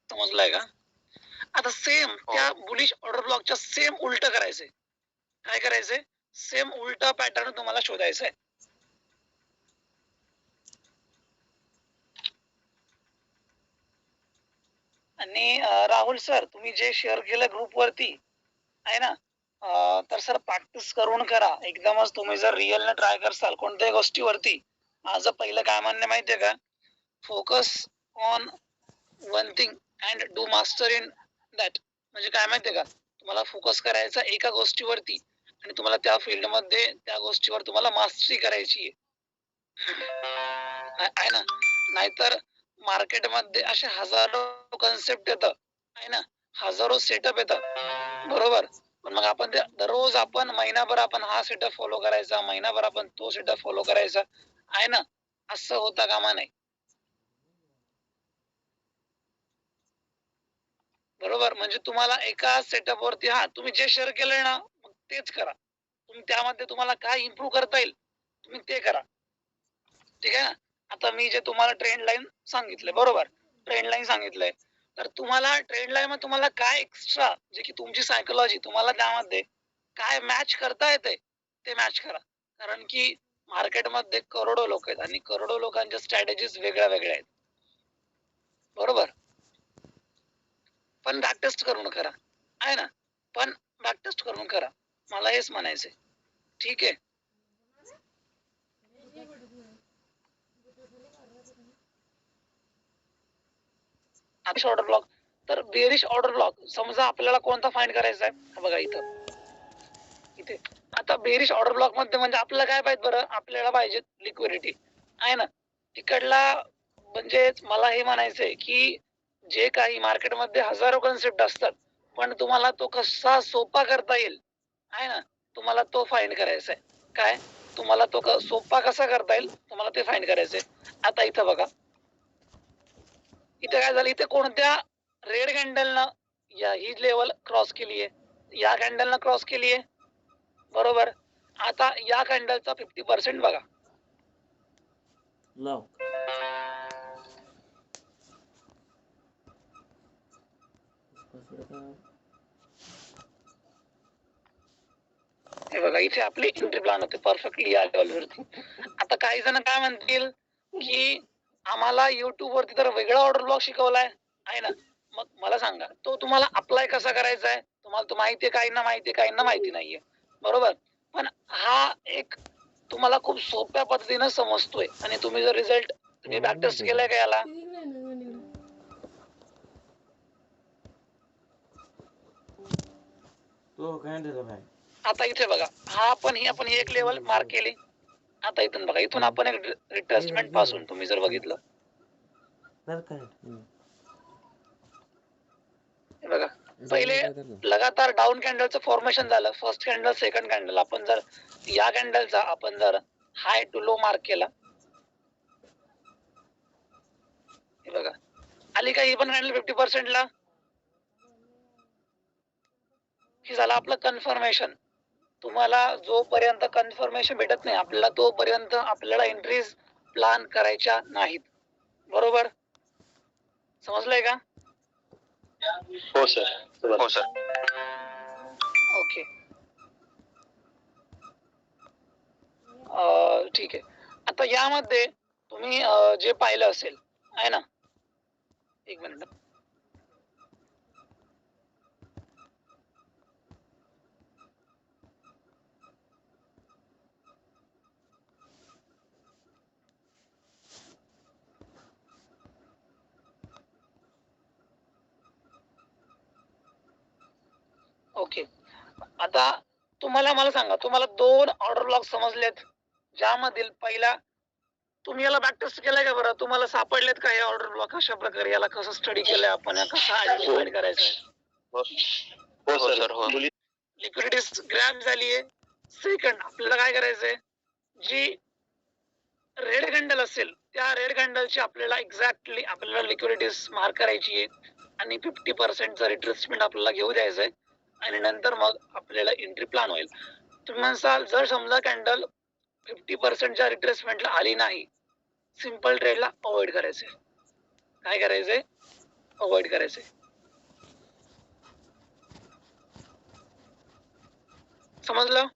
समजलाय का? आता सेम त्या बुलिश ऑर्डर ब्लॉकच्या सेम उलट करायचंय. काय करायचंय? सेम उलटा पॅटर्न तुम्हाला शोधायचा आहे. आणि राहुल सर, तुम्ही जे शेअर केलं ग्रुप वरती आहे ना, तर सर प्रॅक्टिस करून करा. एकदमच तुम्ही जर रिअल न ट्राय करसाल कोणत्याही गोष्टीवरती, माझं पहिलं काय म्हणणं माहितीये का? Focus on one thing and do master in that. म्हणजे काय माहितीये का? तुम्हाला फोकस करायचा एका गोष्टीवरती आणि तुम्हाला त्या फील्ड मध्ये त्या गोष्टीवर तुम्हाला मास्टरी करायची आहे ना. नाहीतर मार्केटमध्ये असे हजारो कन्सेप्ट येतं आहे ना, हजारो सेटअप येतात, बरोबर. पण मग आपण दररोज आपण महिनाभर आपण हा सेटअप फॉलो करायचा, महिनाभर आपण तो सेटअप फॉलो करायचा आहे ना, असं होता कामा नाही, बरोबर. म्हणजे तुम्हाला एका सेटअप वरती तुम्ही जे शेअर केलंय ना मग तेच करा. तुम्ही त्यामध्ये तुम्हाला काय इम्प्रूव्ह करता येईल तुम्ही ते करा. ठीक आहे ना. आता मी जे तुम्हाला ट्रेंड लाईन सांगितलंय, बरोबर, ट्रेंड लाईन सांगितलंय, तर तुम्हाला ट्रेंड लाईन मध्ये तुम्हाला काय एक्स्ट्रा जे की तुमची सायकोलॉजी तुम्हाला त्यामध्ये काय मॅच करता येते ते मॅच करा. कारण की मार्केटमध्ये करोडो लोक आहेत आणि करोडो लोकांच्या स्ट्रॅटेजीज वेगळ्या वेगळ्या आहेत, बरोबर. पण बॅक टेस्ट करून करा आहे ना, पण बॅक टेस्ट करून करा, मला हेच म्हणायचंय. ठीक आहे. ऑर्डर ब्लॉक, तर बेरिश ऑर्डर ब्लॉक समजा आपल्याला कोणता फाइंड करायचा आहे बघा इथे. आता बेरिश ऑर्डर ब्लॉक मध्ये म्हणजे आपल्याला काय पाहिजे बरं, आपल्याला पाहिजे लिक्विडिटी आहे ना. तिकडला म्हणजे मला हे म्हणायचंय की जे काही मार्केटमध्ये हजारो कन्सेप्ट असतात पण तुम्हाला तो कसा सोपा करता येईल आहे ना, तुम्हाला तो फाइंड करायचा आहे. काय तुम्हाला तो सोपा कसा करता येईल तुम्हाला ते फाइंड करायचंय. आता इथं बघा, इथे काय झालं, इथे कोणत्या रेड कॅन्डलनं ही लेवल क्रॉस केली आहे, या कॅन्डलनं क्रॉस केली आहे, बरोबर. आता या कॅन्डलचा 50% बघा. हे बघा, इथे आपली एंट्री प्लॅन होते परफेक्टली या लेवलवरती. आता काही जण काय म्हणतील की आम्हाला युट्यूब वरती तर वेगळा ऑर्डर ब्लॉक शिकवलाय आहे ना, मग मला सांगा तो तुम्हाला अप्लाय कसा करायचा आहे. तुम्हाला तो माहितीये, काहींना माहितीये, काहींना माहिती नाहीये, बरोबर. पण हा एक तुम्हाला खूप सोप्या पद्धतीने समजतोय आणि तुम्ही जर रिझल्ट तुम्ही बॅक टेस्ट केलाय का याला, आता इथे बघा, आपण ही एक लेवल मार्क केली. आता इथून बघा, इथून आपण एक रिट्रेसमेंट पासून तुम्ही जर बघितलं बघा, पहिले लगातार डाऊन कॅन्डलचं फॉर्मेशन झालं, फर्स्ट कॅन्डल, सेकंड कॅन्डल. आपण जर या कॅन्डलचा आपण जर हाय टू लो मार्क केला, हे बघा आली का ही पण कॅन्डल 50% ला, हे झालं आपलं कन्फर्मेशन. तुम्हाला जोपर्यंत कन्फर्मेशन भेटत नाही आपल्याला तोपर्यंत आपल्याला एंट्रीज प्लॅन करायच्या नाहीत, बरोबर. समजलंय का? हो सर, हो सर. ओके, ठीक आहे. आता यामध्ये तुम्ही जे पाहिलं असेल आहे ना, एक मिनिट. ओके, आता तुम्हाला मला सांगा, तुम्हाला 2 ऑर्डर ब्लॉक समजलेत, ज्यामधील पहिला तुम्ही याला बॅक टेस्ट केलाय का बरं, तुम्हाला सापडलेत का हे ऑर्डर ब्लॉक कशा प्रकारे, याला कसं स्टडी केलंय आपण, कसं आयडेंटिफाय करायचंय. हो सर, हो. लिक्विडिटी ग्रॅब झालीये. सेकंड आपल्याला काय करायचंय, जी रेड कॅन्डल असेल त्या रेड कॅन्डलची आपल्याला एक्झॅक्टली आपल्याला लिक्विडिटी मार्क करायची आहे आणि 50% रिट्रेसमेंट आपल्याला घेऊ द्यायचंय आणि नंतर मग आपल्याला एंट्री प्लॅन होईल. तुम्ही म्हणसाल जर समजा कॅन्डल 50% रिट्रेसमेंटला आली नाही, सिंपल ट्रेडला अवॉइड करायचंय. काय करायचंय, अवॉइड करायचंय. समजलं?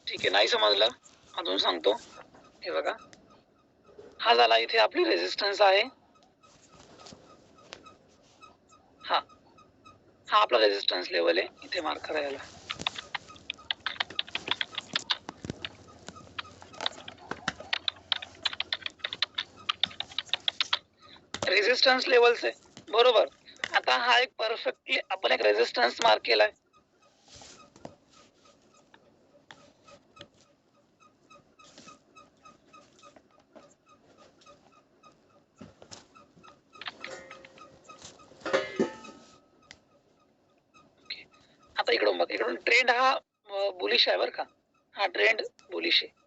ठीक आहे. नाही समजलं अजून सांगतो. हे बघा, हा झाला इथे आपली रेझिस्टन्स आहे. हा आपला रेझिस्टन्स लेवल आहे, इथे मार्क करायला. रेझिस्टन्स लेवल्स आहे, बरोबर. आता हा एक परफेक्टली आपण एक रेझिस्टन्स मार्क केलाय. आता इकडून बघ, इकडून ट्रेंड हा बुलिश आहे बरं का. हा ट्रेंड बुलिश आहे.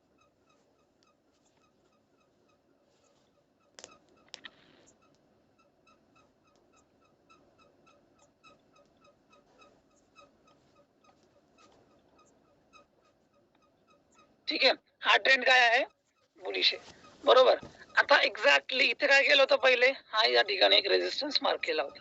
ठीक आहे. हा ट्रेंड काय आहे? बुलिश आहे, बरोबर. आता एक्झॅक्टली इथे काय केलं होतं पहिले? हा या ठिकाणी एक रेझिस्टन्स मार्क केला होता.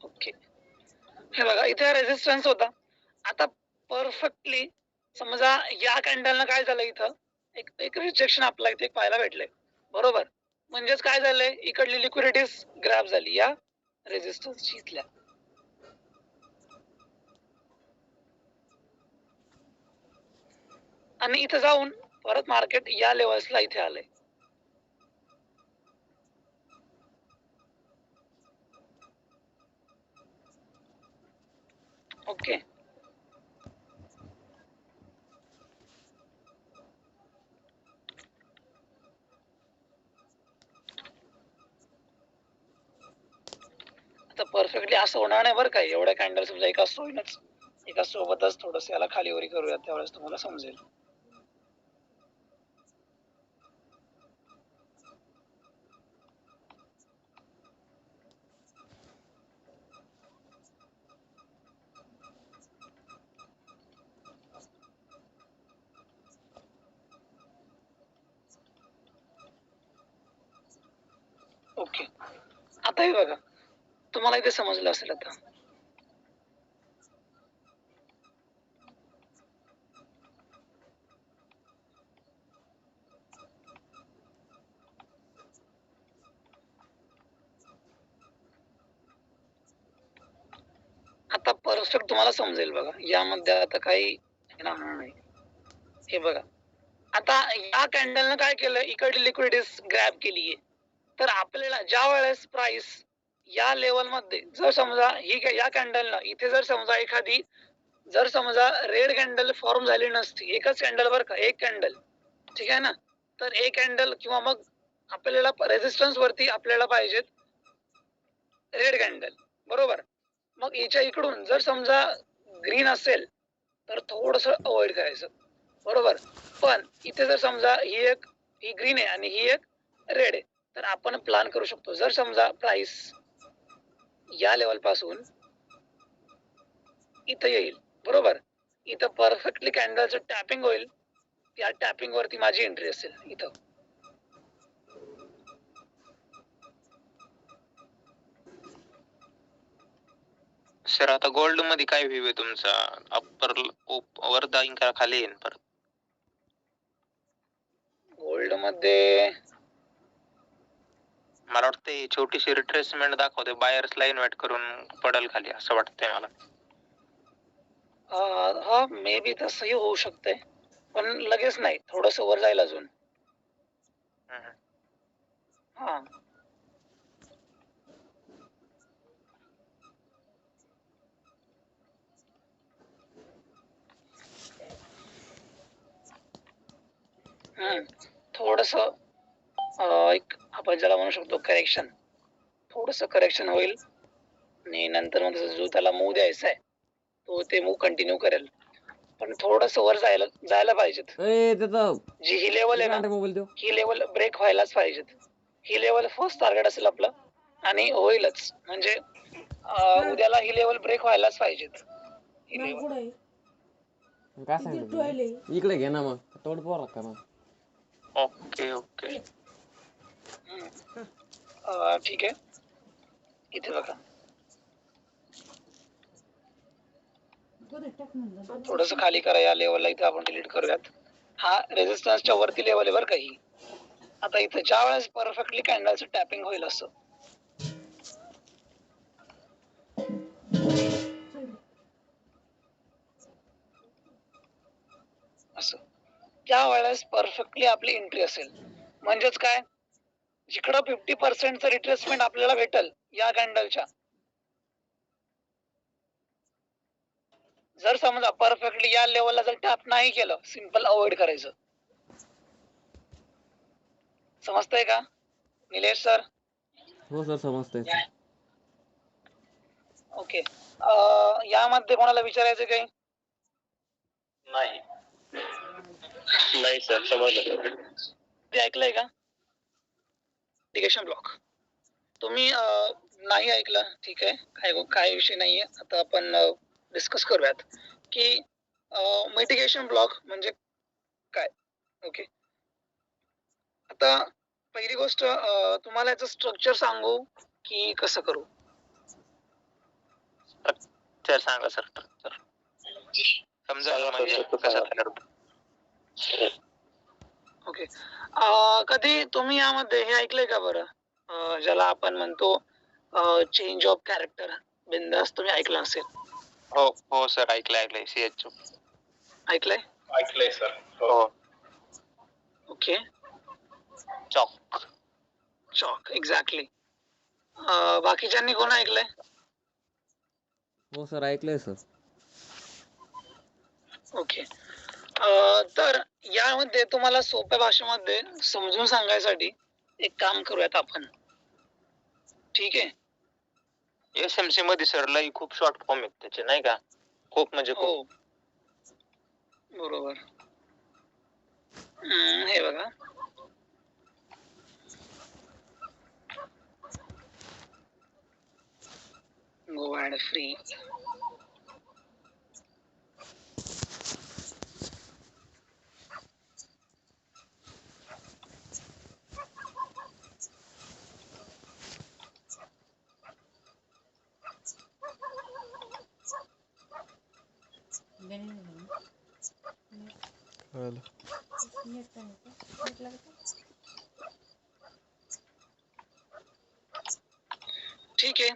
ओके, हे बघा इथे रेझिस्टन्स होता. आता परफेक्टली समजा या कॅन्डलनं काय झालं, इथं एक रिजेक्शन आपला इथे पाहायला भेटलंय, बरोबर. म्हणजेच काय झालंय, इकडली लिक्विडिटीज ग्रॅब झाली या रेझिस्टन्सची इथल्या. आणि इथं जाऊन परत मार्केट या लेवल्सला इथे आलंय. ओके, आता परफेक्टली असं होणार नाही बरं का. एवढ्या कॅन्डल समजा एका सोबतच थोडस याला खालीवरी करूया, त्यावेळेस तुम्हाला समजेल. ओके, आता हे बघा, तुम्हाला इथे समजलं असेल आता. आता परफेक्ट तुम्हाला समजेल बघा, यामध्ये आता काही राहणार नाही. हे बघा, आता या कॅन्डलनं काय केलं, इकडे लिक्विडिटीज ग्रॅब केलीये. तर आपल्याला ज्या वेळेस प्राइस या लेवल मध्ये जर समजा या कॅन्डलनं इथे जर समजा एखादी जर समजा रेड कॅन्डल फॉर्म झाली नसती, एकच कॅन्डल बरं का, एक कॅन्डल, ठीक आहे ना. तर एक कॅन्डल किंवा मग आपल्याला रेझिस्टन्स वरती आपल्याला पाहिजेत रेड कॅन्डल, बरोबर. मग याच्या इकडून जर समजा ग्रीन असेल तर थोडस अवॉइड करायचं, बरोबर. पण इथे जर समजा ही ग्रीन आहे आणि ही एक रेड आहे, तर आपण प्लॅन करू शकतो. जर समजा प्राइस या लेवल पासून इथं येईल, बरोबर, इथं परफेक्टली कॅन्डलचं टॅपिंग होईल, या टॅपिंग वरती माझी एंट्री असेल इथं. सर आता गोल्ड मध्ये काय व्ह्यू आहे तुमचा? अप्पर वर जाईन का खाली येईन परत? गोल्ड मध्ये मला वाटतं छोटीशी रिट्रेसमेंट दाखवते, बायर्स ला इन्व्हाइट करून पडल खाली असं वाटतंय मला. हा मे बी तसंही होऊ शकतंय, पण लगेच नाही, थोडस वर जाईल अजून. हा थोडस एक आपण ज्याला म्हणू शकतो करेक्शन, थोडस करेक्शन होईल आणि नंतर मग जो त्याला मूव द्यायचा आहे तो ते मूव कंटिन्यू करेल, पण थोडस वर जायला जायला पाहिजेत. जी ही लेवल आहे ना, ही लेवल ब्रेक व्हायलाच पाहिजेत. ही लेवल फर्स्ट टार्गेट असेल आपलं आणि होईलच, म्हणजे उद्याला ही लेवल ब्रेक व्हायलाच पाहिजेत. ही level. काय सांगितलं इकडे घे ना, मग तोड पोरा का मग. Okay okay. ठीक आहे, इथे बघा थोडस खाली करा या लेवलला, इथे आपण डिलीट करूयात. हा रेजिस्टन्सच्या वरती लेवल आहे बरं काही. आता इथे ज्या वेळेस परफेक्टली कॅन्डलचं टॅपिंग होईल असं असं, त्यावेळेस परफेक्टली आपली एंट्री असेल, म्हणजेच काय, जिकडं 50% रिट्रेसमेंट आपल्याला भेटल या कॅन्डलच्या, जर समजा परफेक्टली या लेवलला जर टॅप नाही केलं, सिंपल अवॉइड करायचं. समजतंय का निलेश सर? हो सर समजतंय. ओके. यामध्ये कोणाला विचारायचं काही? नाही नाही सर, समजलं. ते ऐकलंय का इंडिकेशन ब्लॉक? तुम्ही नाही ऐकलं, ठीक आहे, काय विषय नाहीये. आता आपण डिस्कस करूयात की मिटिगेशन ब्लॉक म्हणजे काय. ओके, आता पहिली गोष्ट तुम्हाला याचं स्ट्रक्चर सांगू की कसं करू? सर सांगा सर, समजा म्हणजे कसं करतो. ओके, कधी तुम्ही यामध्ये हे ऐकलंय का बरं, ज्याला आपण म्हणतो चेंज ऑफ कॅरेक्टर? बिंदास तुम्ही ऐकलं असेल. हो हो सर, ऐकलंय CHO ऐकलंय सर. हो. Okay, chalk exactly. बाकीच्यांनी कोण ऐकलंय? हो सर ऐकलंय सर. ओके, तर यामध्ये तुम्हाला सोप्या भाषेमध्ये समजून सांगायसाठी एक काम करूयात आपण, ठीक आहे? SMC मध्ये सर लई खूप शॉर्ट फॉर्म आहेत त्याचे, नाही का? खूप म्हणजे खूप. हो बरोबर. हे बघा, गो ॲड फ्री. ठीक आहे,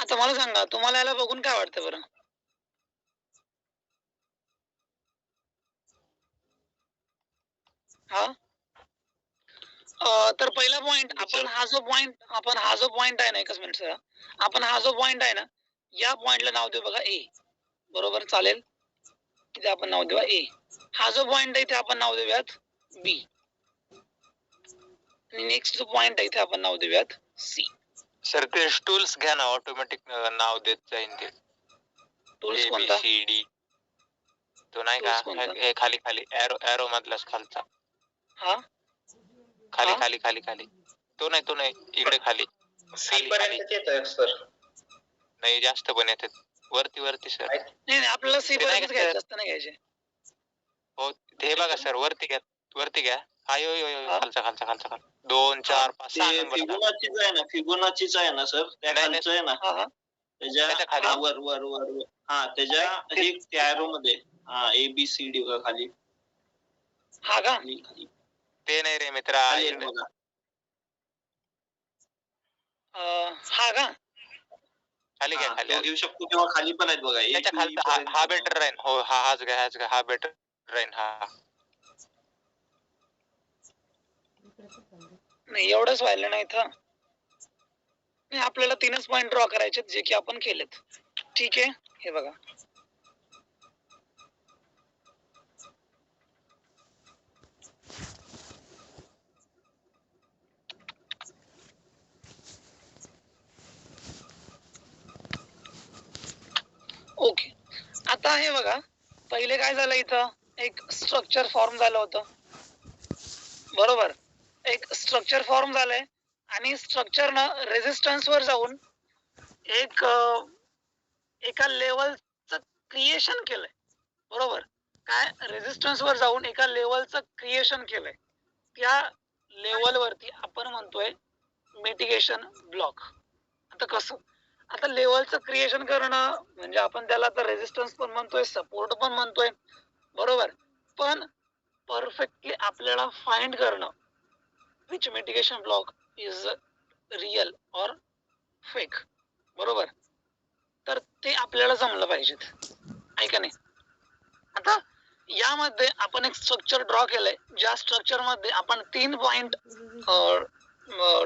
आता मला सांगा, तुम्हाला याला बघून काय वाटतं बरं? हा, तर पहिला पॉइंट, आपण हा जो पॉइंट आहे ना, एकच मिनिट सर, आपण हा जो पॉइंट आहे ना, या पॉइंटला नाव देऊ बघा ए. बरोबर, चालेल? इथे आपण नाव देऊया ए. हा जो पॉइंट आहे इथे आपण नाव देऊयात बी. आणि नेक्स्ट जो पॉइंट आहे इथे आपण नाव देऊयात सी. सर ते टूल्स घ्या ना, ऑटोमॅटिक नाव देत जाईल ते. टूल्स कोणता? ABCD तो नाही का, हे खाली एरो मधलाच खालचा. हा, खाली तो नाही इकडे खाली. सी पर्यंत येतोय सर. नाही जास्त पण येतात वरती सर. नाही आपल्याला सी पर्यंत घ्यायचं, जास्त नाही घ्यायचे. हो ते बघा सर, वरती घ्या. हा यो खालचा 2 4 5 6 नंबर. फिबोनाचीच आहे ना, फिबोनाचीच आहे ना सर, त्या खालचं आहे ना, त्याच्या खाली वर हा, त्याच्या हे त्या एरो मध्ये हा ABCD खाली. हा का? ते नाही रे मित्रा, हा का? खाली घ्या, खाली घेऊ शकतो किंवा खाली पण आहेत बघा. त्याच्या खालचा हा बेटर राहील. हो हाच घ्या, हा बेटर राहील. हा नाही एवढंच व्हायला नाही इथं. नाही, आपल्याला 3च पॉइंट ड्रॉ करायचे जे की आपण केलेत. ठीक आहे, हे बघा, पहिले काय झालं इथं एक स्ट्रक्चर फॉर्म झालं होतं बरोबर. एक स्ट्रक्चर फॉर्म झालंय आणि स्ट्रक्चरनं रेझिस्टन्स वर जाऊन एक एका लेवलचं क्रिएशन केलंय बरोबर. काय रेझिस्टन्स वर जाऊन एका लेवलचं क्रिएशन केलंय. त्या लेवल वरती आपण म्हणतोय मिटिगेशन ब्लॉक. आता कसं आता लेवलचं क्रिएशन करणं म्हणजे आपण त्याला तर रेझिस्टन्स पण म्हणतोय सपोर्ट पण म्हणतोय बरोबर. पण परफेक्टली आपल्याला फाइंड करणं which mitigation block is real और फेक बरोबर. तर ते आपल्याला जमलं पाहिजेत आहे का नाही. आता यामध्ये आपण एक स्ट्रक्चर ड्रॉ केलंय ज्या स्ट्रक्चर मध्ये आपण 3 पॉइंट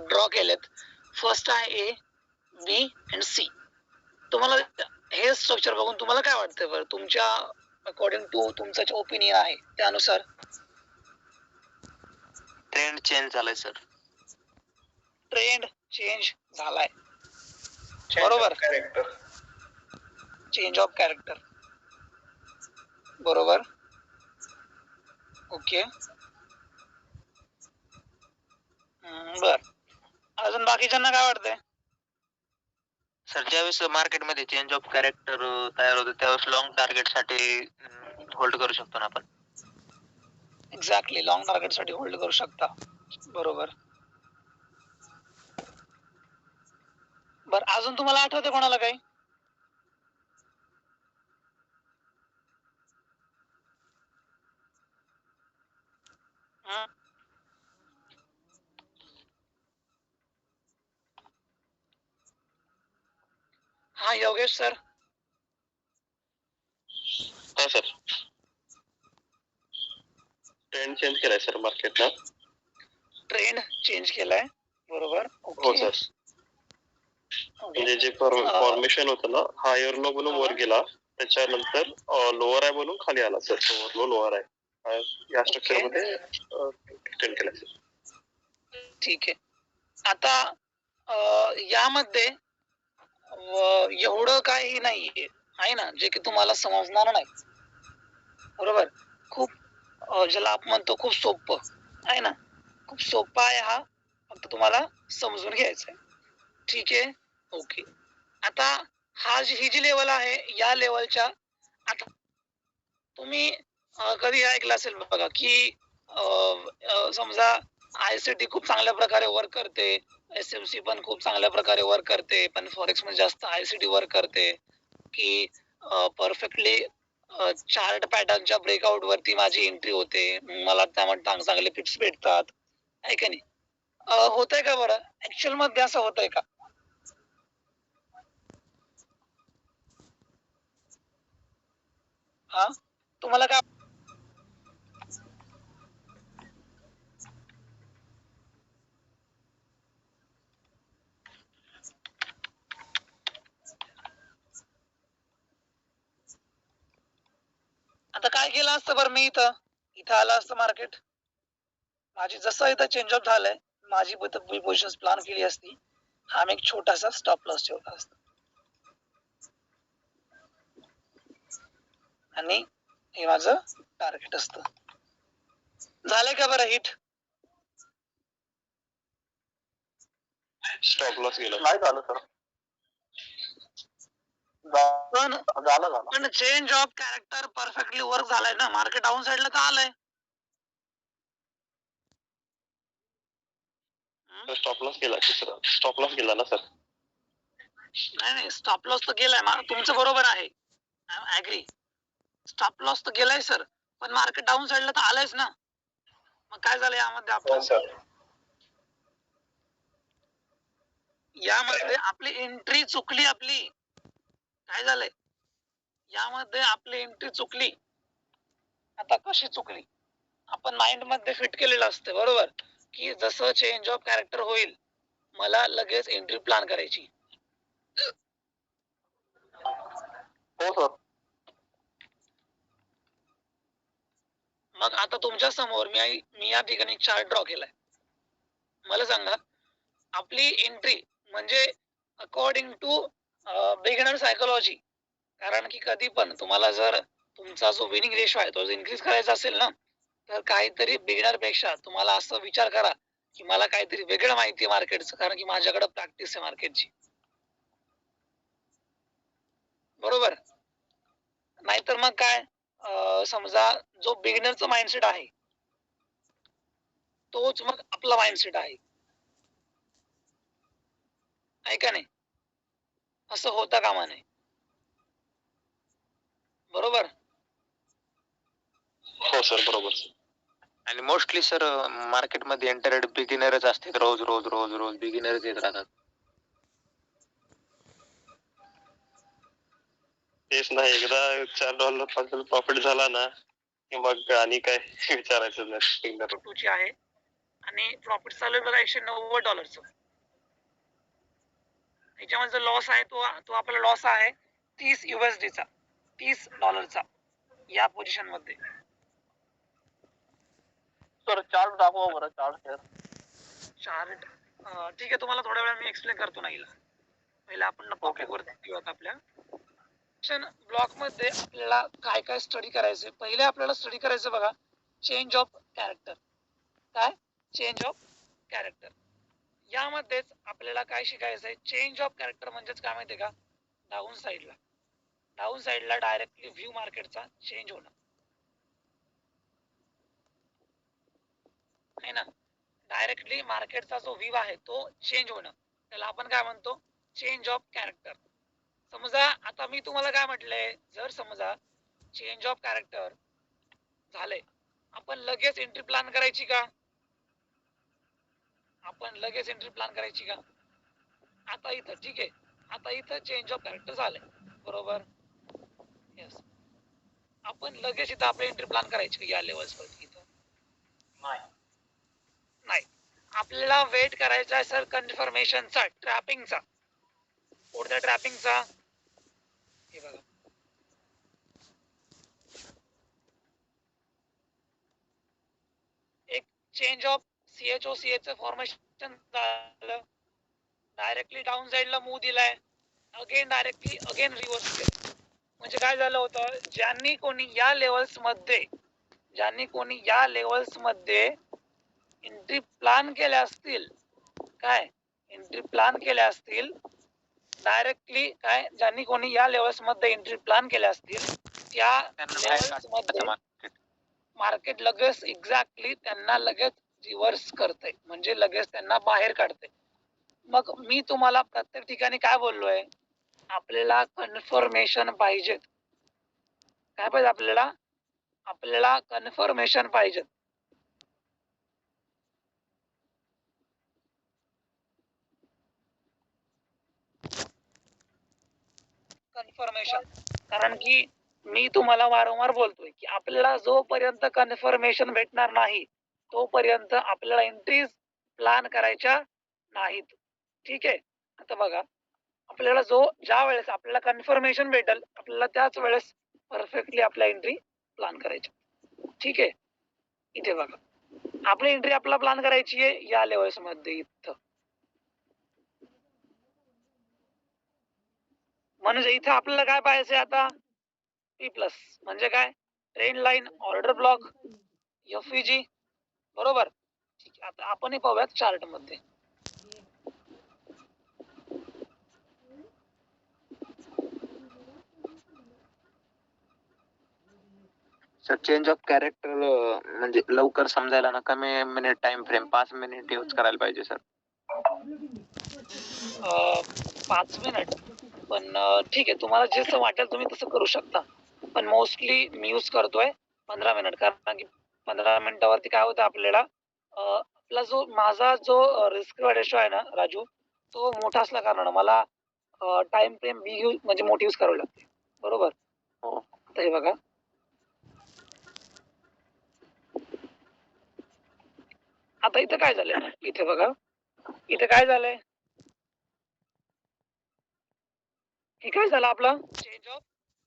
ड्रॉ केलेत. फर्स्ट आहे ए बी अँड सी. तुम्हाला हे स्ट्रक्चर बघून तुम्हाला काय वाटतं बरं तुमच्या अकॉर्डिंग टू तुमचं ओपिनियन आहे त्यानुसार ट्रेंड चेंज झालाय सर. ट्रेंड चेंज झालाय बरोबर. कॅरेक्टर चेंज ऑफ कॅरेक्टर बरोबर. ओके बर. अजून बाकीच्यांना काय वाटतंय. सर ज्यावेळेस मार्केटमध्ये चेंज ऑफ कॅरेक्टर तयार होतं त्यावेळेस लॉंग टार्गेट साठी होल्ड करू शकतो ना आपण. एक्झॅक्टली लॉंग टार्गेट साठी होल्ड करू शकता बरोबर. बर अजून तुम्हाला आठवते कोणाला काही हं? हा योगेश सर. हा सर. ट्रेंड चेंज केलाय सर मार्केटला. ट्रेंड चेंज केलाय बरोबर. हो ओके सर. म्हणजे जे फॉर्मेशन होतं ना हायर लो बनून वर गेला त्याच्यानंतर लोअर आय बनून खाली आला sir. Lower low lower I या स्ट्रक्चर मध्ये ट्रेंड केलाय सर. ठीक आहे. आता यामध्ये एवढं काही नाहीये आहे ना जे की तुम्हाला समजणार नाही बरोबर. खूप ज्याला आपण म्हणतो खूप सोपं आहे ना. खूप सोपा आहे हा. फक्त तुम्हाला समजून घ्यायचं आहे. ठीक आहे ओके. आता ही जी लेवल आहे या लेवलच्या आता तुम्ही कधी ऐकलं असेल बघा की समजा आयसीटी खूप चांगल्या प्रकारे वर्क करते. एसएमसी पण खूप चांगल्या प्रकारे वर्क करते पण फॉरेक्स मध्ये जास्त आयसीटी वर्क करते की परफेक्टली चार्ट पॅटर्नच्या ब्रेकआउट वरती माझी एंट्री होते. मला त्यामध्ये चांगले पिप्स भेटतात आहे का नाही. होतंय का बरं ऍक्च्युअल मध्ये असं होतंय का. हा तुम्हाला काय आता काय केलं असतं बरं मी इथं आलं असतं मार्केट. माझी जसं इथं चेंज ऑफ झालंय माझी पोझिशन प्लॅन केली असती. हा मी एक छोटासा स्टॉप लॉस ठेवला असता आणि हे माझं टार्गेट असतं. झालंय का बरं हिट. स्टॉप लॉस गेला नाही झालं सर. पण change of character perfectly work झालाय ना. मार्केट डाऊन साइडला तर आलंय. स्टॉप लॉस गेला सर. स्टॉप लॉस गेला ना सर. नाही स्टॉप लॉस तर गेलाय. तुमचं बरोबर आहे. ऍग्री. स्टॉप लॉस तर गेलाय सर पण मार्केट डाऊन साइडला तर आलंयच ना. मग काय झालं यामध्ये आपलं यामध्ये आपली एंट्री चुकली. आपली काय झालंय यामध्ये आपली एंट्री चुकली. आता कशी चुकली आपण माइंड मध्ये फिट केलेलं असतं बरोबर की जसं चेंज ऑफ कॅरेक्टर होईल मला लगेच एंट्री प्लॅन करायची. हो सर. मग आता तुमच्या समोर मी या ठिकाणी चार्ट ड्रॉ केलाय. मला सांगा आपली एंट्री म्हणजे अकॉर्डिंग टू बिगिनर सायकोलॉजी. कारण की कधी पण तुम्हाला जर तुमचा जो विनिंग रेशो आहे तो इन्क्रीज करायचा असेल ना, तर काहीतरी बिगिनर पेक्षा तुम्हाला असं विचार करा की मला काहीतरी वेगळं माहिती आहे मार्केटचं, कारण की माझ्याकडे प्रॅक्टिस आहे मार्केटची. बरोबर. नाहीतर मग काय, समजा जो बिगिनरचा माइंडसेट आहे तोच मग आपला माइंडसेट आहे का नाही? असं होता कामा नये. बरोबर. हो सर, बरोबर. आणि मोस्टली सर मार्केटमध्ये एंटरेड बिगिनरच असतात, रोज रोज रोज रोज बिगिनरच येत राहतात. तेच नाही, एकदा $4 $5 प्रॉफिट झाला ना की मग आणि काय विचारायचं नाही. ची आहे आणि प्रॉफिट चालू आहे बघा $190. याच्यामध्ये जो लॉस आहे तो आपला लॉस आहे $30 चा, $30 या पोझिशन मध्ये. सर चार्ट दाखवा बरं, चार्ट ठीक आहे, तुम्हाला थोड्या वेळा मी एक्सप्लेन करतो ना हिला. पहिला आपण टॉपिक वरती घेऊयात. आपल्या ब्लॉक मध्ये आपल्याला काय काय स्टडी करायचंय. पहिले आपल्याला स्टडी करायचं बघा चेंज ऑफ कॅरेक्टर. काय? Change of character. यामध्येच आपल्याला काय शिकायचंय, चेंज ऑफ कॅरेक्टर म्हणजेच काय माहितीये का, डाऊन साइडला डायरेक्टली व्ह्यू मार्केटचा चेंज होणं आहे ना. डायरेक्टली मार्केटचा जो व्ह्यू आहे तो चेंज होणं, त्याला आपण काय म्हणतो, चेंज ऑफ कॅरेक्टर. समजा आता मी तुम्हाला काय म्हटलंय, जर समजा चेंज ऑफ कॅरेक्टर झाले, आपण लगेच एंट्री प्लॅन करायची का? आता इथं ठीक आहे, आता इथं चेंज ऑफ कॅरेक्टर झालंय, बरोबर. यस. आपण लगेच इथं आपली एंट्री प्लॅन करायची का या लेवल्स वरती? इथं नाही. आपल्याला वेट करायचा आहे सर कन्फर्मेशनचा, ट्रॅपिंगचा. कोणत्या ट्रॅपिंगचा? हे बघा, एक चेंज ऑफ CHOCH चं फॉर्मेशन झालं, डायरेक्टली डाऊन साइडला मूव दिलाय, अगेन डायरेक्टली अगेन रिव्हर्स केलं. म्हणजे काय झालं होतं, ज्यांनी कोणी या लेवल्स मध्ये एंट्री प्लॅन केल्या असतील, डायरेक्टली काय, ज्यांनी कोणी या लेवल्स मध्ये एंट्री प्लॅन केल्या असतील त्या लेवल्स मध्ये मार्केट लगेच एक्झॅक्टली त्यांना लगेच रिव्हर्स करते, म्हणजे लगेच त्यांना बाहेर काढते. मग मी तुम्हाला प्रत्येक ठिकाणी काय बोललोय, आपल्याला कन्फर्मेशन पाहिजे. काय पाहिजे आपल्याला कन्फर्मेशन पाहिजे. कन्फर्मेशन, कारण की मी तुम्हाला वारंवार बोलतोय की आपल्याला जोपर्यंत कन्फर्मेशन भेटणार नाही तोपर्यंत आपल्याला एंट्रीज प्लॅन करायच्या नाहीत. ठीक आहे. आता बघा, आपल्याला ज्या वेळेस आपल्याला कन्फर्मेशन भेटेल, आपल्याला त्याच वेळेस परफेक्टली आपल्या एंट्री प्लॅन करायची. ठीक आहे. इथे बघा, आपली एंट्री आपला प्लॅन करायची आहे या लेवल्स मध्ये इथं. म्हणजे इथे आपल्याला काय पाहिजे आता, P+ म्हणजे काय, trend line, order block, FVG, बरोबर. ठीक आहे. आता आपण पाहूयात चार्ट मध्ये. सर चेंज ऑफ कॅरेक्टर म्हणजे लवकर समजायला ना कमी minute time frame 5 minute use करायला पाहिजे सर. 5 मिनिट पण ठीक आहे, तुम्हाला जसं वाटेल तुम्ही तसं करू शकता, पण मोस्टली मी यूज करतोय 15 मिनिट, कारण की 15 मिनिटावरती काय होतं आपल्याला, आपला माझा जो रिस्क रेशो आहे ना राजू, तो मोठा असल्या कारणानं मला टाइम फ्रेम म्हणजे मोठी यूज करावी लागते, बरोबर. हो. आता हे बघा, आता इथं काय झालंय, इथे बघा, इथे काय झालंय, हे काय झालं आपलं चेंज ऑफ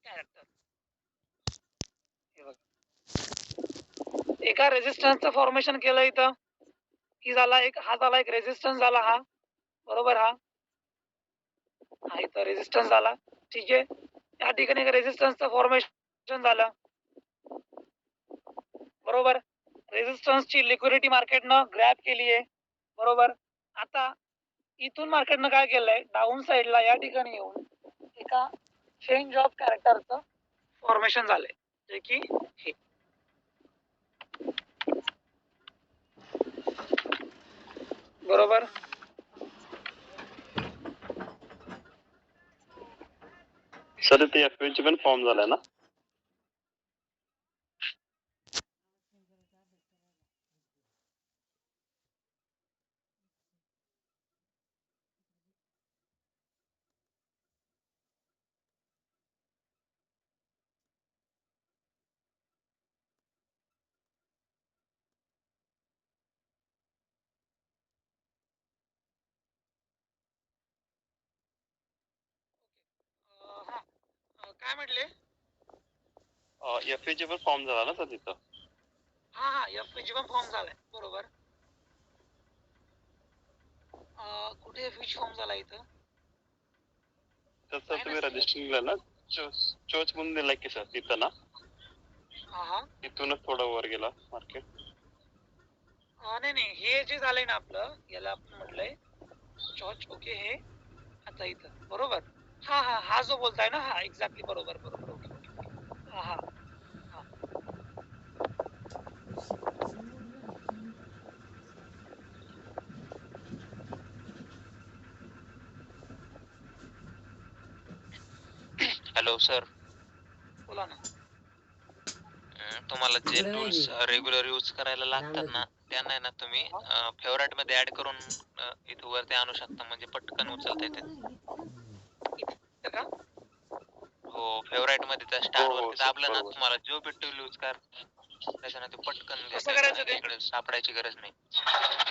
कॅरेक्टर. हे बघा, एका रेजिस्टन्सचं फॉर्मेशन केलं इथं, ही झाला एक, हा झाला एक रेजिस्टन्स झाला, हा बरोबर, हा इथं रेजिस्टन्स झाला. ठीक आहे. या ठिकाणी एक रेजिस्टन्सचं फॉर्मेशन झालं बरोबर. रेझिस्टन्सची लिक्विडिटी मार्केटनं ग्रॅब केली आहे बरोबर. आता इथून मार्केटनं काय केलंय, डाऊन साईडला या ठिकाणी येऊन एका चेंज ऑफ कॅरेक्टरचं फॉर्मेशन झालंय, जे की हे बरोबर. सर ते एफएच पण फॉर्म झालाय ना? काय म्हटले? एफएच पण फॉर्म झाला ना सर तिथं? हा एफएच पण फॉर्म झालाय बरोबर. कुठे एफएच फॉर्म झाला इथं? तसं तुम्ही रजिस्टरिंगला ना चोच म्हणून दिलाय की सर तिथं ना? तिथूनच थोडा वर गेला मार्केट. नाही हे जे झालंय ना आपलं, याला आपण म्हटलंय चॉच. ओके, हे आता इथं बरोबर. हा जो बोलताय ना, हा एक्झॅक्टली बरोबर. ओके. हा. हॅलो सर, बोला ना. तुम्हाला जे टूल्स रेग्युलर यूज करायला लागतात ना, त्यांना आहे ना तुम्ही फेवरेट मध्ये ऍड करून इथं वरती आणू शकता, म्हणजे पटकन उचलता येते. का? हो, फेवरेट मध्ये त्या स्टार वरती दाबलं ना, बरोबर. तुम्हाला जो बी टूल यूज कर त्याच्यानं ते पटकन कसं करायचं ते? इकडे सापडायची गरज नाही.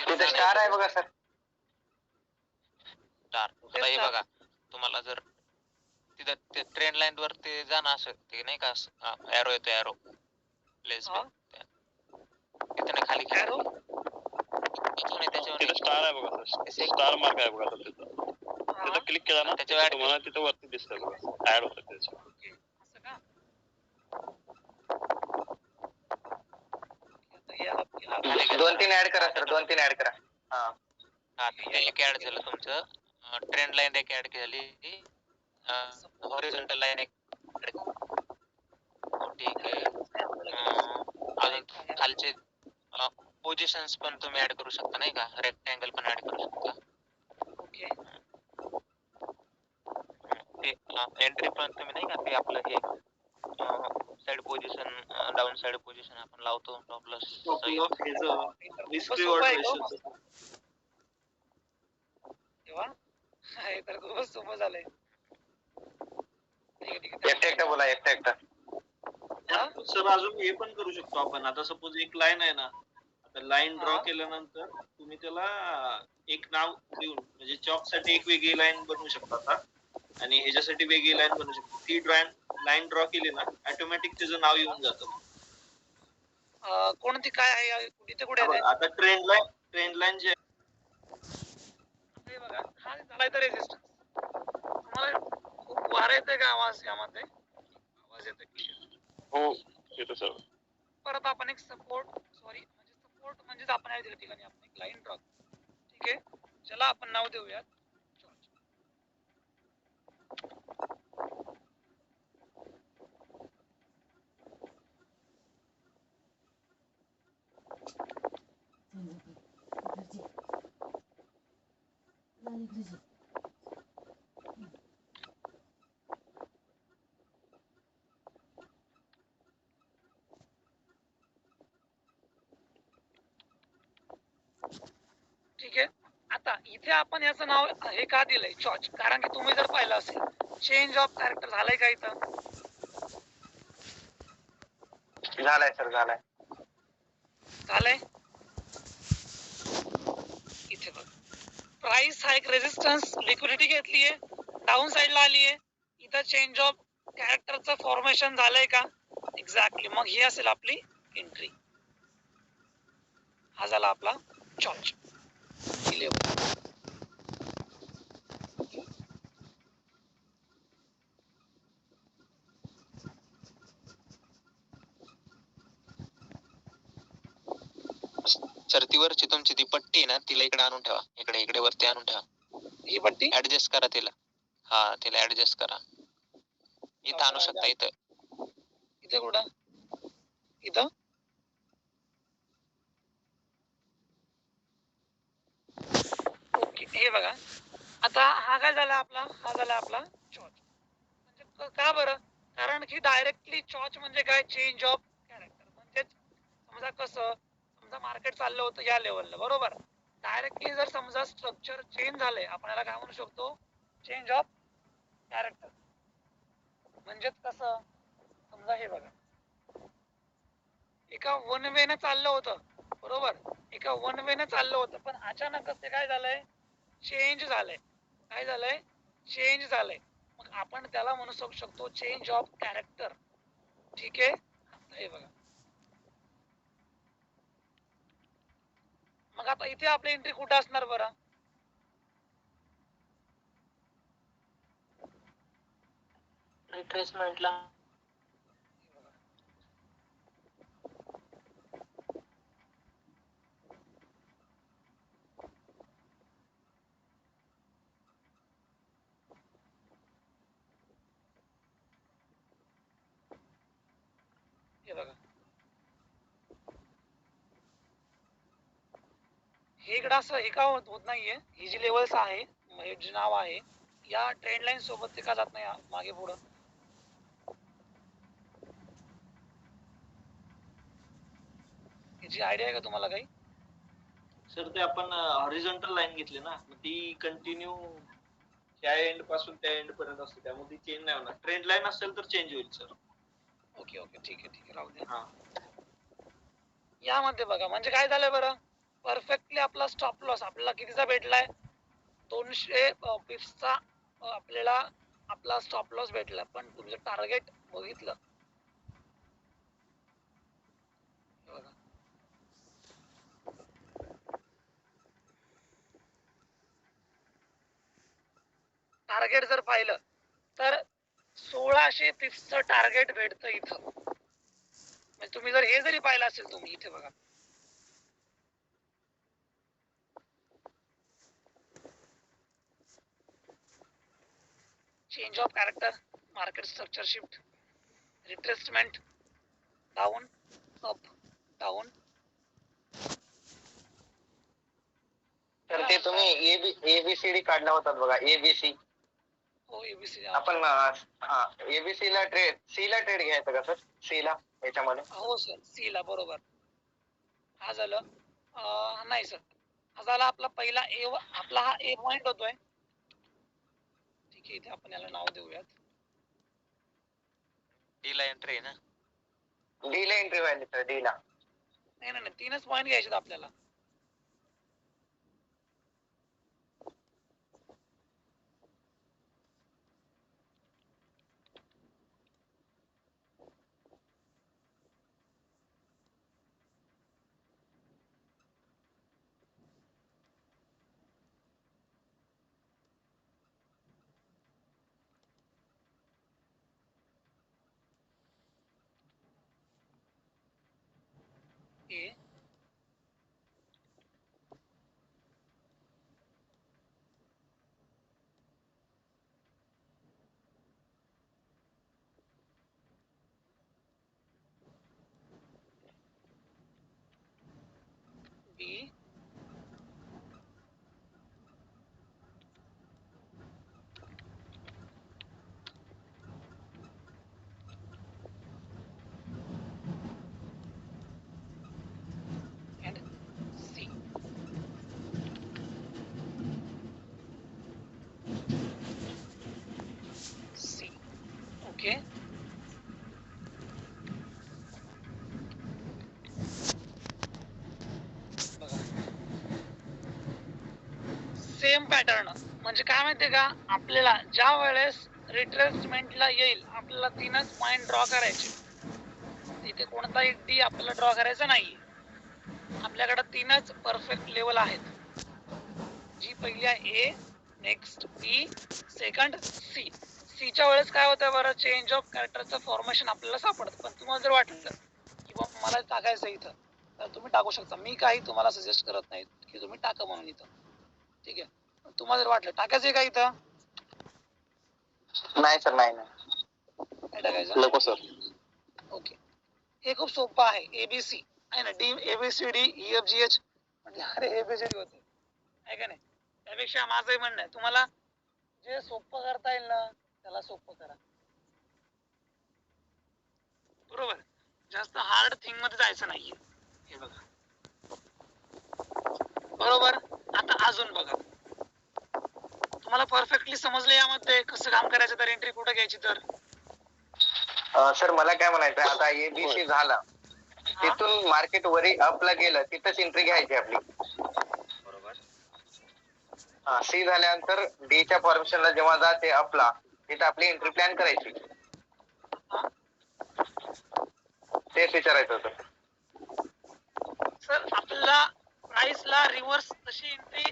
तिथे स्टार आहे बघा सर. स्टार आता हे बघा, तुम्हाला जर तिथं ते ट्रेन लाईन वर ते जाणं असं ते नाही का, एरो येतो एरो प्लेस तिथे नाही खाली एरो तिथं स्टार आहे बघा सर, स्टार मार्क आहे बघा सर तिथं. तिथं क्लिक केला ना, त्याच्यावर तुम्हाला तिथं वरती दिसतंय बघा, ऍड होतं त्याच्यावर. ओके, असं का? दोन तीन ऍड करा सर, 2-3 ऍड करा. हा एक ऍड झालं तुमचं. ट्रेंड लाईन एक ऍड केली, हॉरिझॉन्टल लाईन एक ठीक आहे. अजून खालचे पोझिशन्स पण तुम्ही ऍड करू शकता नाही का, रेक्टँगल पण ऍड करू शकता. ओके. ते एंट्री पण तुम्ही नाही का, ते आपलं हे side position, down side position आपण लावतो टॉप लॉस. हे तर खूपच सोपं झालंय. एकटा बोला, एकटा. सर अजून हे पण करू शकतो आपण. आता सपोज एक लाईन आहे ना, आता लाईन ड्रॉ केल्यानंतर तुम्ही त्याला एक नाव देऊन, म्हणजे चॉक साठी एक वेगळी लाईन बनवू शकता आता, आणि ह्याच्यासाठी वेगळी लाईन बनवू शकता. ती लाईन ड्रॉ केली ना, ऑटोमॅटिक त्याचं नाव येऊन जातं. कोणती काय आहे, कुठे आता ट्रेंड लाईन जे हे बघा, हा झालाय तर रेजिस्टन्स. तुम्हाला खूप वारा येतोय का आवाज यामध्ये? आवाज येतोय क्लिअर? हो येतो सर. परत आपण एक सपोर्ट म्हणजे आपण या ठिकाणी आपण एक लाईन ड्रॉ, ठीक आहे, ज्याला आपण नाव देऊयात जॉर्ज. ठीक आहे. आता इथे आपण याचं नाव हे का दिलंय जॉर्ज, कारण की तुम्ही जर पाहिलं असेल चेंज ऑफ कॅरेक्टर झालंय का इथं? झालाय सर, झालाय. इथे बघ, प्राइस हाईक, रेजिस्टन्स, लिक्विडिटी घेतलीये, डाऊन साईडला आलीये, इथं चेंज ऑफ कॅरेक्टरचं फॉर्मेशन झालंय का? एक्झॅक्टली. मग ही असेल आपली एंट्री. हा झाला आपला जॉर्ज 11. सर ती वरची तुमची ती पट्टी आहे ना तिला इकडे आणून ठेवा, इकडे इकडे वरती आणून ठेवा, ही पट्टी ऍडजस्ट करा तिला. हा तिला ऍडजस्ट करा, इथं आणू शकता इथं. इथे कुठं इथं ओके. हे बघा आता हा काय झाला आपला, हा झाला आपला चॉच. म्हणजे का बरं, कारण की डायरेक्टली चॉच म्हणजे काय, चेंज ऑफ कॅरेक्टर. म्हणजेच समजा कसं, समजा मार्केट चाललं होतं या लेवलला बरोबर, डायरेक्टली जर समजा स्ट्रक्चर चेंज झालंय आपण याला काय म्हणू शकतो, चेंज ऑफ कॅरेक्टर. म्हणजेच कसं, समजा हे बघा एका वन वे ने चाललं होतं बरोबर, एका वन वे ने चाललं होतं, पण अचानकच ते काय झालंय, चेंज झालंय. काय झालंय, चेंज झालंय. मग आपण त्याला म्हणू शकतो चेंज ऑफ कॅरेक्टर. ठीक आहे. हे बघा मग आता इथे आपली एंट्री कुठे असणार बरं, रिट्रेसमेंटला. हे बघा हे इकडं असं हे का होत नाहीये, ही जी लेवल्स आहे, हे जे नाव आहे या ट्रेंड लाईन सोबत ते का जात नाही मागे पुढं. याची आयडिया आहे का तुम्हाला काही? सर ते आपण हॉरिझॉन्टल लाईन घेतली ना, मग ती कंटिन्यू त्या एंड पासून त्या एंड पर्यंत असते, त्यामुळे ती चेंज नाही होणार. ट्रेंड लाईन असेल तर चेंज होईल सर. ओके ओके ठीक आहे ठीक आहे राहू द्या. हा यामध्ये बघा म्हणजे काय झालंय बरं, परफेक्टली आपला स्टॉप लॉस आपल्याला कितीचा भेटलाय, 200 पिप्सचा आपल्याला आपला स्टॉप लॉस भेटला. पण तुमचं टार्गेट बघितलं बघा, टार्गेट जर पाहिलं तर 1600 पिप्सचं टार्गेट भेटतं इथं. म्हणजे तुम्ही जर हे जरी पाहिलं असेल तुम्ही इथे बघा, change of character, market structure shift, retracement, down up down. तर ते तुम्ही एबीसीडी काढला होता बघा, एबीसी. हो एबीसी आपण एबीसी ला ट्रेड, सी ला ट्रेड घ्यायचं का सर, सी ला याच्यामध्ये? हो सर सी ला बरोबर. हा झालं नाही सर, हा झाला आपला पहिला ए, आपला हा ए पॉइंट होतोय. ठीक आहे इथे आपण याला नाव देऊयात, डी ला एंट्री आहे ना, डी ला एंट्री व्हायली सर, डी ला. नाही नाही नाही, 3च पॉइंट घ्यायचे आपल्याला. A B and C. C. Okay बघा सेम पॅटर्न. म्हणजे काय माहितीये का, आपल्याला ज्या वेळेस रिट्रेसमेंटला येईल आपल्याला 3च पॉइंट ड्रॉ करायचे. इथे कोणताही डी आपल्याला ड्रॉ करायचा नाही. आपल्याकडे 3च परफेक्ट लेवल आहेत. जी पहिली आहे ए, नेक्स्ट बी, सेकंड सी. सीच्या वेळेस काय होतं बरं, चेंज ऑफ कॅरेक्टरचं फॉर्मेशन आपल्याला सापडतं. पण तुम्हाला जर वाटलं की बाबा मला टाकायचं इथं, तर तुम्ही टाकू शकता. मी काही तुम्हाला सजेस्ट करत नाही की तुम्ही टाका म्हणून इथं. ठीक आहे, तुम्हाला जर वाटलं टाकायचं का इथं, नाही सर, नाही. काय टाकायचं? नको सर. ओके, हे खूप सोपं आहे. एबीसी आहे ना, डी ABCD EFGH म्हणजे अरे ABCD होते आहे का नाही. त्यापेक्षा माझंही म्हणणं आहे, तुम्हाला जे सोपं करता येईल ना त्याला सोपं करा. बरोबर, जास्त हार्ड थिंग मध्ये जायचं नाहीये. हे बघा, बरोबर. आता अजून बघा, तुम्हाला परफेक्टली समजलं यामध्ये कसं काम करायचं, तर एंट्री कुठे घ्यायची. तर सर मला काय म्हणायचं, आता एबीसी झाला, तिथून मार्केट वरी अपला गेलं, तिथंच एंट्री घ्यायची आपली. बरोबर, सी झाल्यानंतर डीच्या फॉर्मेशनला जेव्हा जाते अपला, तिथं आपली एंट्री प्लॅन करायची. तेच विचारायचं होतं सर. आपल्याला प्राइसला रिव्हर्स तशी एंट्री,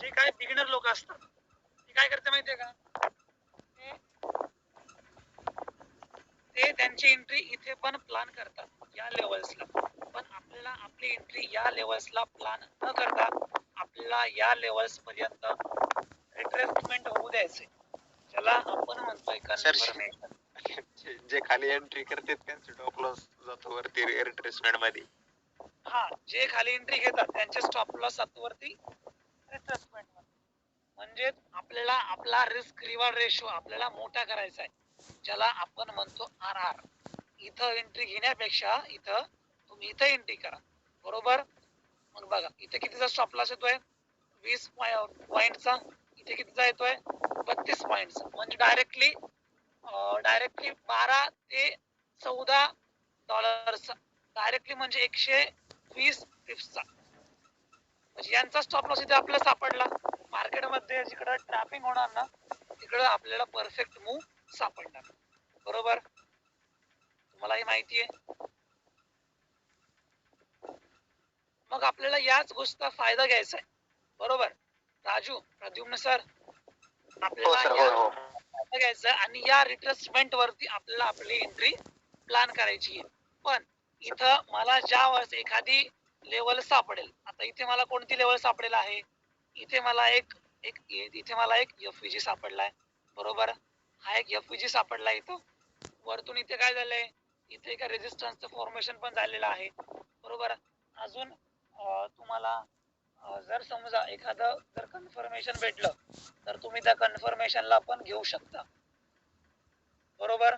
जे काय बिगिनर लोक असतात ते काय करते माहितीये का, ते त्यांची एंट्री इथे पण प्लॅन करतात या लेवल्सला, पण आपल्याला आपली एंट्री या लेवल्सला प्लॅन न करता आपल्याला या लेवल्स पर्यंत रिट्रेसमेंट होऊ द्यायचे, ज्याला आपण म्हणतोय कन्फर्मेशन. जे खाली एंट्री करतात त्यांचं स्टॉप लॉस जातो वरती रिट्रेसमेंट मध्ये. हा, जे खाली एंट्री घेतात त्यांचे स्टॉप लॉस जातो वरती रिट्रेसमेंट मध्ये. म्हणजे आपल्याला आपला रिस्क रिवॉर्ड रेशो आपल्याला मोठा करायचा आहे, ज्याला आपण म्हणतो RR. इथं एंट्री घेण्यापेक्षा इथं तुम्ही इथं एंट्री करा. बरोबर, मग बघा इथे कितीचा स्टॉप लॉस येतोय, 20 पॉइंटचा. इथे कितीचा येतोय, 32 पॉइंटचा. म्हणजे डायरेक्टली 12 ते 14 डॉलरचा, डायरेक्टली म्हणजे 120 पिप्सचा. म्हणजे यांचा स्टॉप लॉस इथे आपल्याला सापडला. मार्केटमध्ये जिकडे ट्रॅपिंग होणार ना तिकडे आपल्याला परफेक्ट मूव्ह सापडणार. बरोबर, तुम्हाला ही माहिती आहे. मग आपल्याला याच गोष्टीचा फायदा घ्यायचा आहे. बरोबर राजू, प्रद्युम्न सर, आपल्याला फायदा घ्यायचा आहे आणि या रिट्रेसमेंट वरती आपल्याला आपली एंट्री प्लॅन करायची आहे. पण इथं मला ज्या वेळेस एखादी लेवल सापडेल, आता इथे मला कोणती लेवल सापडेल आहे, इथे मला एक FVG सापडलाय. बरोबर, हा एक FVG सापडला. इथं वरतून इथे काय झालंय, इथे एका रेजिस्टन्सचं फॉर्मेशन पण झालेलं आहे. बरोबर, अजून तुम्हाला जर समजा एखादं जर कन्फर्मेशन भेटलं तर तुम्ही त्या कन्फर्मेशनला पण घेऊ शकता. बरोबर,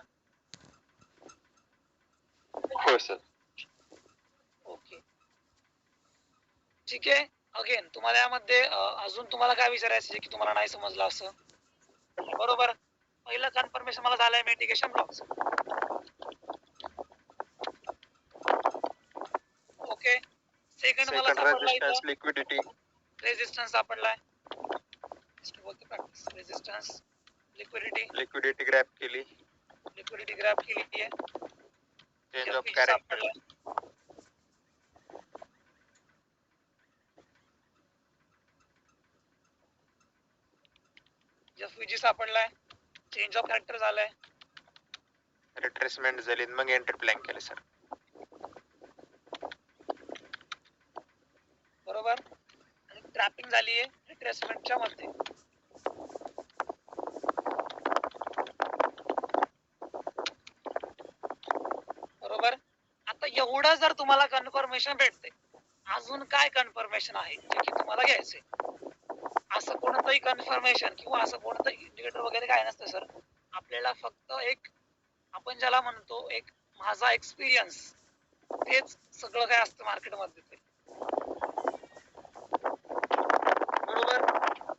हो सर. ओके, ठीक आहे. अगेन तुम्हाला यामध्ये अजून तुम्हाला काय विचारायचं आहे की तुम्हाला नाही समजलं असं. बरोबर, पहिलं कन्फर्मेशन मला झालंय मिटिगेशन ब्लॉक्स. ओके, सेकंड मला रेजिस्टन्स लिक्विडिटी, रेजिस्टन्स सापडलाय. रेजिस्टन्स लिक्विडिटी ग्रॅप केली, आहे. चेंज ऑफ कॅरेक्टर, FVG सापडलाय. चेंज ऑफ कॅरेक्टर झालाय. रिट्रेसमेंट झाली, मग एंट्री प्लॅन केले सर. बरोबर, आणि ट्रॅपिंग झाली आहे रिट्रेसमेंटच्या मध्ये. बरोबर, आता एवढं जर तुम्हाला कन्फर्मेशन भेटते, अजून काय कन्फर्मेशन आहे जे की तुम्हाला घ्यायचंय. असं कोणतंही कन्फर्मेशन किंवा असं कोणतं इंडिकेटर वगैरे काय नसतं सर. आपल्याला फक्त एक, आपण ज्याला म्हणतो एक माझा एक्सपिरियन्स, तेच सगळं काय असतं मार्केटमध्ये.